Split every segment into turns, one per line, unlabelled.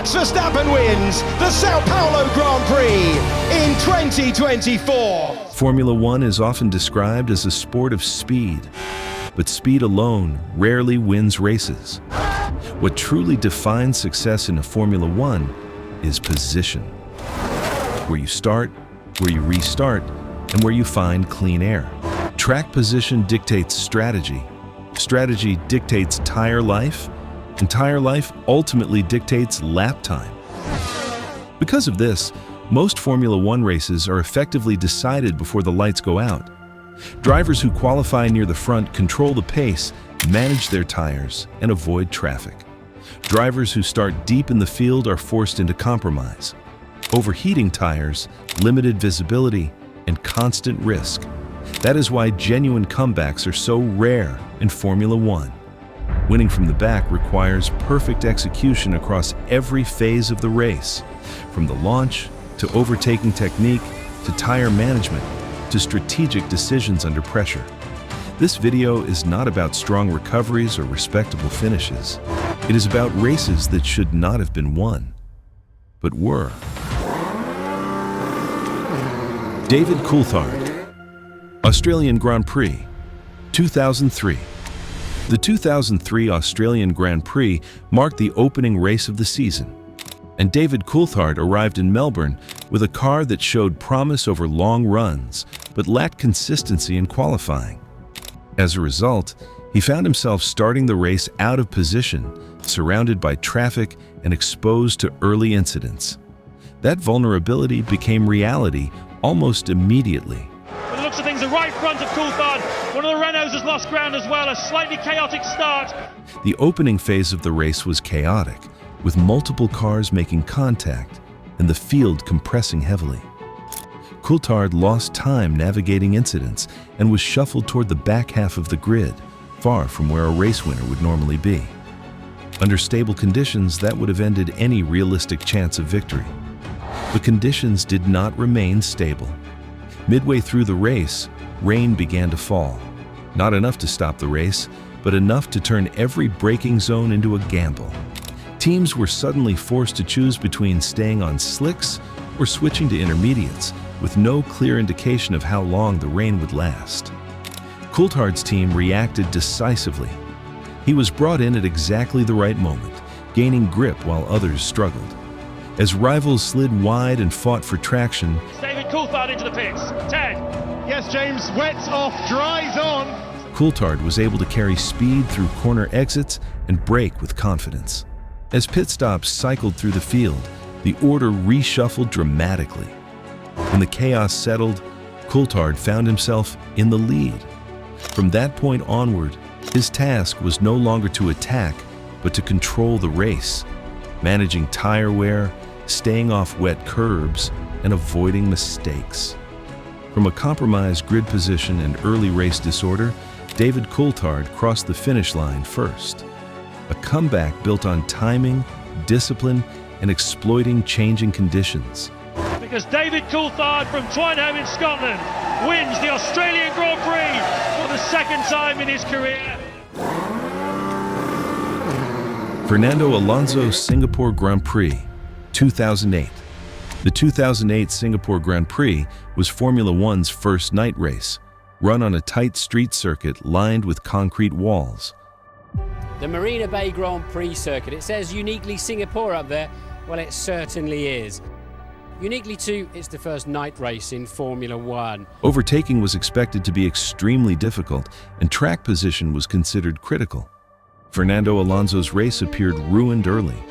Max Verstappen wins the Sao Paulo Grand Prix in 2024.
Formula One is often described as a sport of speed, but speed alone rarely wins races. What truly defines success in a Formula One is position. Where you start, where you restart, and where you find clean air. Track position dictates strategy. Strategy dictates tire life, and tire life ultimately dictates lap time. Because of this, most Formula One races are effectively decided before the lights go out. Drivers who qualify near the front control the pace, manage their tires, and avoid traffic. Drivers who start deep in the field are forced into compromise. Overheating tires, limited visibility, and constant risk. That is why genuine comebacks are so rare in Formula One. Winning from the back requires perfect execution across every phase of the race, from the launch, to overtaking technique, to tire management, to strategic decisions under pressure. This video is not about strong recoveries or respectable finishes. It is about races that should not have been won, but were. David Coulthard, Australian Grand Prix, 2003. The 2003 Australian Grand Prix marked the opening race of the season, and David Coulthard arrived in Melbourne with a car that showed promise over long runs, but lacked consistency in qualifying. As a result, he found himself starting the race out of position, surrounded by traffic and exposed to early incidents. That vulnerability became reality almost immediately.
By the looks of things, the right front of Coulthard, one of the Renaults has lost ground as well, a slightly chaotic start.
The opening phase of the race was chaotic, with multiple cars making contact and the field compressing heavily. Coulthard lost time navigating incidents and was shuffled toward the back half of the grid, far from where a race winner would normally be. Under stable conditions, that would have ended any realistic chance of victory. But conditions did not remain stable. Midway through the race, rain began to fall. Not enough to stop the race, but enough to turn every braking zone into a gamble. Teams were suddenly forced to choose between staying on slicks or switching to intermediates, with no clear indication of how long the rain would last. Coulthard's team reacted decisively. He was brought in at exactly the right moment, gaining grip while others struggled. As rivals slid wide and fought for traction,
David Coulthard into the pits. Ted.
Yes, James, wets off, dries on.
Coulthard was able to carry speed through corner exits and brake with confidence. As pit stops cycled through the field, the order reshuffled dramatically. When the chaos settled, Coulthard found himself in the lead. From that point onward, his task was no longer to attack, but to control the race, managing tire wear, staying off wet curbs, and avoiding mistakes. From a compromised grid position and early race disorder, David Coulthard crossed the finish line first. A comeback built on timing, discipline, and exploiting changing conditions.
Because David Coulthard from Twynham in Scotland wins the Australian Grand Prix for the second time in his career.
Fernando Alonso Singapore Grand Prix, 2008. The 2008 Singapore Grand Prix was Formula One's first night race, run on a tight street circuit lined with concrete walls.
The Marina Bay Grand Prix circuit, it says uniquely Singapore up there. Well, it certainly is. Uniquely too, it's the first night race in Formula One.
Overtaking was expected to be extremely difficult, and track position was considered critical. Fernando Alonso's race appeared ruined early.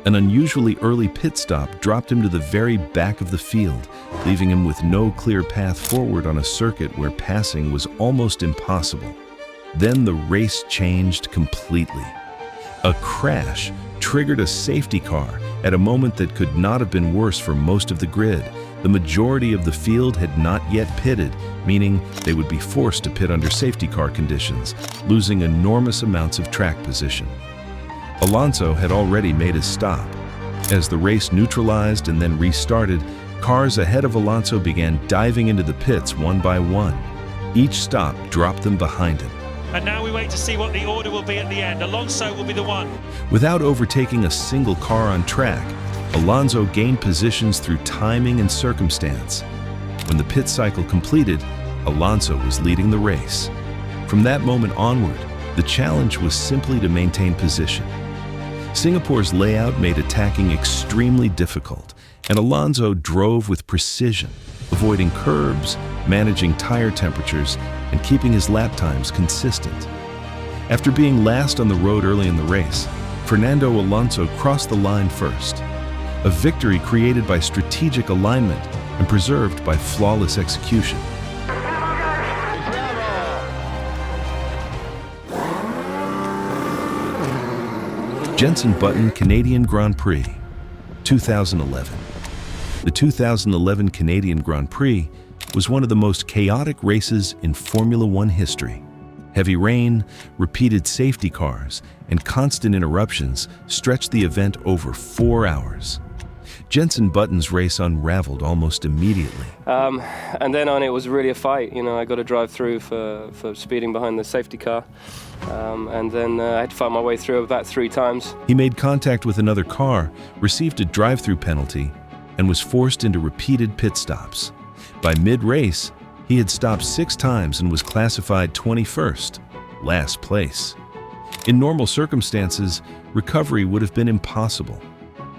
An unusually early pit stop dropped him to the very back of the field, leaving him with no clear path forward on a circuit where passing was almost impossible. Then the race changed completely. A crash triggered a safety car at a moment that could not have been worse for most of the grid. The majority of the field had not yet pitted, meaning they would be forced to pit under safety car conditions, losing enormous amounts of track position. Alonso had already made his stop. As the race neutralized and then restarted, cars ahead of Alonso began diving into the pits one by one. Each stop dropped them behind him.
and now we wait to see what the order will be at the end. Alonso will be the one.
Without overtaking a single car on track, Alonso gained positions through timing and circumstance. When the pit cycle completed, Alonso was leading the race. From that moment onward, the challenge was simply to maintain position. Singapore's layout made attacking extremely difficult, and Alonso drove with precision, avoiding curbs, managing tire temperatures, and keeping his lap times consistent. After being last on the road early in the race, Fernando Alonso crossed the line first, a victory created by strategic alignment and preserved by flawless execution. Jenson Button Canadian Grand Prix, 2011. The 2011 Canadian Grand Prix was one of the most chaotic races in Formula One history. Heavy rain, repeated safety cars, and constant interruptions stretched the event over 4 hours. Jenson Button's race unraveled almost immediately.
And then on, it was really a fight. You know, I got to drive through for speeding behind the safety car. And then I had to fight my way through about 3 times.
He made contact with another car, received a drive-through penalty, and was forced into repeated pit stops. By mid-race, he had stopped 6 times and was classified 21st, last place. In normal circumstances, recovery would have been impossible.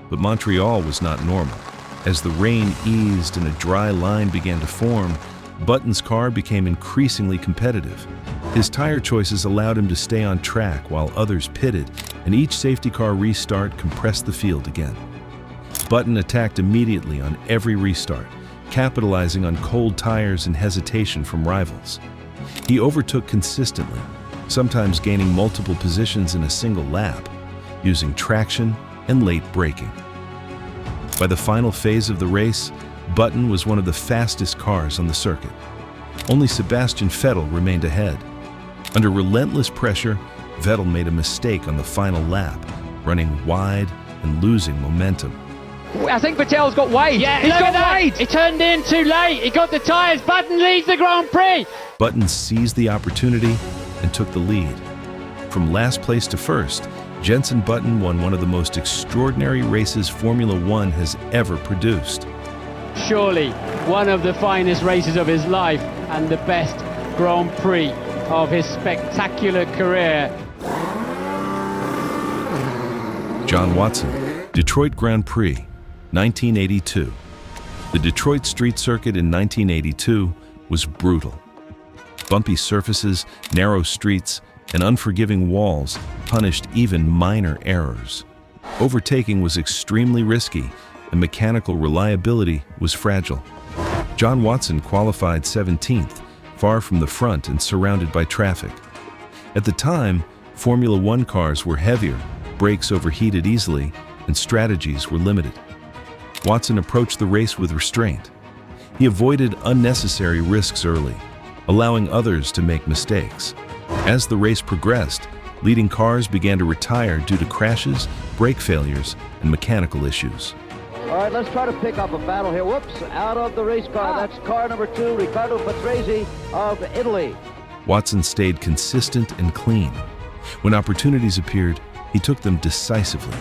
But Montreal was not normal. As the rain eased and a dry line began to form, Button's car became increasingly competitive. His tire choices allowed him to stay on track while others pitted, and each safety car restart compressed the field again. Button attacked immediately on every restart, capitalizing on cold tires and hesitation from rivals. He overtook consistently, sometimes gaining multiple positions in a single lap, using traction and late braking. By the final phase of the race, Button was one of the fastest cars on the circuit. Only Sebastian Vettel remained ahead. Under relentless pressure, Vettel made a mistake on the final lap, running wide and losing momentum.
I think Vettel's got wide.
Yeah,
he's got wide.
He turned in too late. He got the tyres. Button leads the Grand Prix.
Button seized the opportunity and took the lead. From last place to first, Jenson Button won one of the most extraordinary races Formula One has ever produced.
Surely one of the finest races of his life and the best Grand Prix of his spectacular career.
John Watson, Detroit Grand Prix, 1982. The Detroit street circuit in 1982 was brutal. Bumpy surfaces, narrow streets, and unforgiving walls punished even minor errors. Overtaking was extremely risky, and mechanical reliability was fragile. John Watson qualified 17th, far from the front and surrounded by traffic. At the time, Formula One cars were heavier, brakes overheated easily, and strategies were limited. Watson approached the race with restraint. He avoided unnecessary risks early, allowing others to make mistakes. As the race progressed, leading cars began to retire due to crashes, brake failures, and mechanical issues.
All right, let's try to pick up a battle here. Whoops, out of the race car. That's car number 2, Riccardo Patrese of Italy.
Watson stayed consistent and clean. When opportunities appeared, he took them decisively.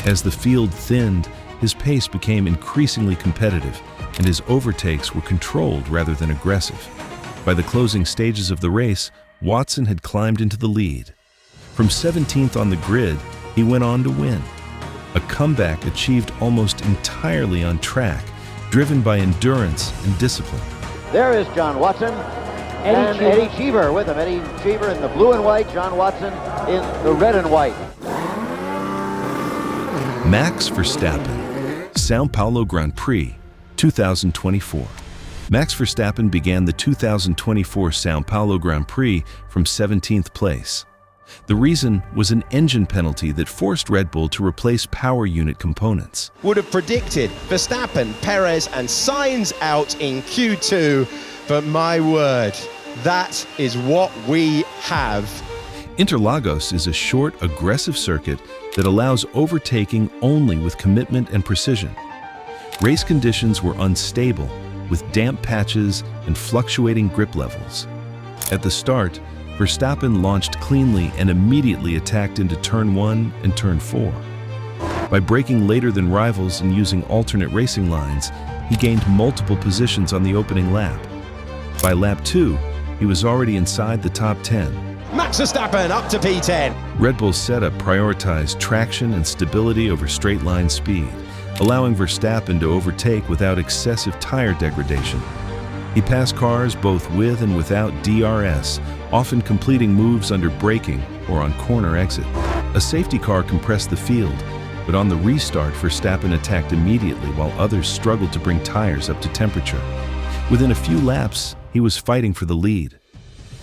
As the field thinned, his pace became increasingly competitive, and his overtakes were controlled rather than aggressive. By the closing stages of the race, Watson had climbed into the lead. From 17th on the grid, he went on to win. A comeback achieved almost entirely on track, driven by endurance and discipline.
There is John Watson and Eddie Cheever with him. Eddie Cheever in the blue and white, John Watson in the red and white.
Max Verstappen, Sao Paulo Grand Prix, 2024. Max Verstappen began the 2024 Sao Paulo Grand Prix from 17th place. The reason was an engine penalty that forced Red Bull to replace power unit components.
Would have predicted Verstappen, Perez and Sainz out in Q2, but my word, that is what we have.
Interlagos is a short, aggressive circuit that allows overtaking only with commitment and precision. Race conditions were unstable, with damp patches and fluctuating grip levels. At the start, Verstappen launched cleanly and immediately attacked into Turn 1 and Turn 4. By braking later than rivals and using alternate racing lines, he gained multiple positions on the opening lap. By lap 2, he was already inside the top 10.
Max Verstappen up to P10.
Red Bull's setup prioritized traction and stability over straight-line speed, allowing Verstappen to overtake without excessive tire degradation. He passed cars both with and without DRS, often completing moves under braking or on corner exit. A safety car compressed the field, but on the restart, Verstappen attacked immediately while others struggled to bring tires up to temperature. Within a few laps, he was fighting for the lead.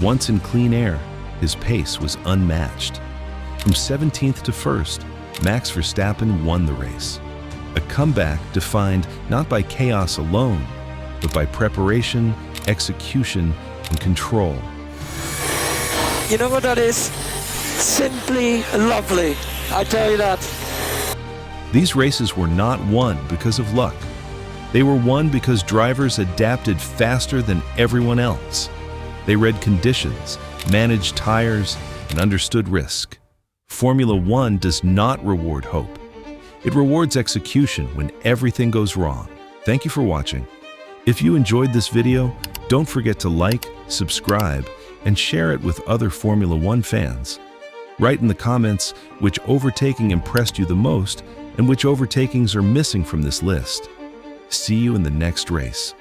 Once in clean air, his pace was unmatched. From 17th to 1st, Max Verstappen won the race. A comeback defined not by chaos alone, but by preparation, execution, and control.
You know what that is? Simply lovely, I tell you that.
These races were not won because of luck. They were won because drivers adapted faster than everyone else. They read conditions, managed tires, and understood risk. Formula One does not reward hope. It rewards execution when everything goes wrong. Thank you for watching. If you enjoyed this video, don't forget to like, subscribe, and share it with other Formula One fans. Write in the comments which overtaking impressed you the most and which overtakings are missing from this list. See you in the next race.